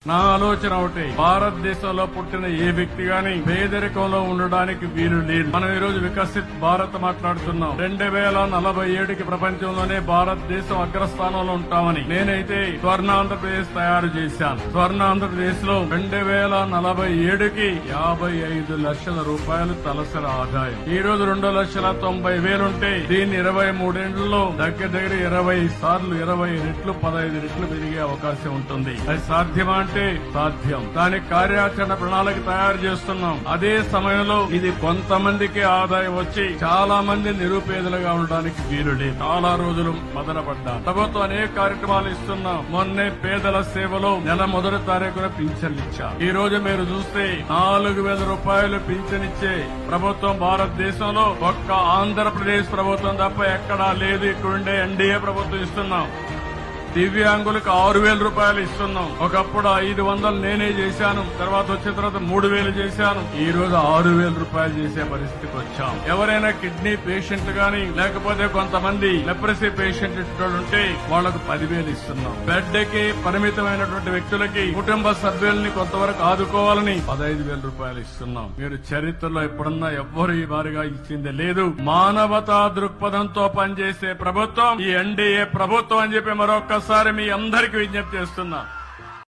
నా ఆలోచన ఒకటి, భారతదేశంలో పుట్టిన ఏ వ్యక్తి గాని పేదరికంలో ఉండడానికి వీలు లేదు. మనం ఈ రోజు వికసిత్ భారత్ మాట్లాడుతున్నాం. 2047కి ప్రపంచంలోనే భారతదేశం అగ్రస్థానంలో ఉంటామని నేనైతే స్వర్ణాంధ్రప్రదేశ్ తయారు చేశాను. స్వర్ణాంధ్రప్రదేశ్ లో 2047కి 55 లక్షల రూపాయలు తలసరి ఆదాయం. ఈ రోజు 2,90,000 ఉంటే దీన్ని 23 ఏళ్లలో దగ్గర 20 సార్లు 20 రెట్లు 15 రెట్లు పెరిగే అవకాశం ఉంటుంది. అది సాధ్యమా అంటే సాధ్యం. దానికి కార్యాచరణ ప్రణాళిక తయారు చేస్తున్నాం. అదే సమయంలో ఇది కొంతమందికి ఆదాయం వచ్చి చాలా మంది నిరుపేదలుగా ఉండడానికి వీలు లేదు. చాలా రోజులు మదనపడ్డా. ప్రభుత్వం అనేక కార్యక్రమాలు ఇస్తున్నాం. మొన్నే పేదల సేవలో నెల మొదటి తారీఖున పింఛన్లు ఇచ్చా. ఈ రోజు మీరు చూస్తే 4,000 రూపాయలు పింఛనిచ్చే ప్రభుత్వం భారతదేశంలో ఒక్క ఆంధ్రప్రదేశ్ ప్రభుత్వం తప్ప ఎక్కడా లేదు. ఇక్కడుండే ఎన్డీఏ ప్రభుత్వం ఇస్తున్నాం. దివ్యాంగులకు 6,000 రూపాయలు ఇస్తున్నాం. ఒకప్పుడు 500 నేనే చేశాను. తర్వాత వచ్చిన తర్వాత 3,000 చేశాను. ఈ రోజు 6,000 రూపాయలు చేసే పరిస్థితికి వచ్చాం. ఎవరైనా కిడ్నీ పేషెంట్ గాని లేకపోతే కొంతమంది లెప్రసీ పేషెంట్ ఉంటే వాళ్లకు 10,000 ఇస్తున్నాం. బెడ్ కి పరిమితమైనటువంటి వ్యక్తులకి కుటుంబ సభ్యుల్ని కొంతవరకు ఆదుకోవాలని 15,000 రూపాయలు ఇస్తున్నాం. మీరు చరిత్రలో ఎప్పుడన్నా ఎవ్వరు ఈ వారిగా ఇచ్చింది లేదు. మానవతా దృక్పథంతో పనిచేసే ప్రభుత్వం ఈ ఎన్డీఏ ప్రభుత్వం అని చెప్పి మరొకసారి మీ అందరికీ విజ్ఞప్తి చేస్తున్నా.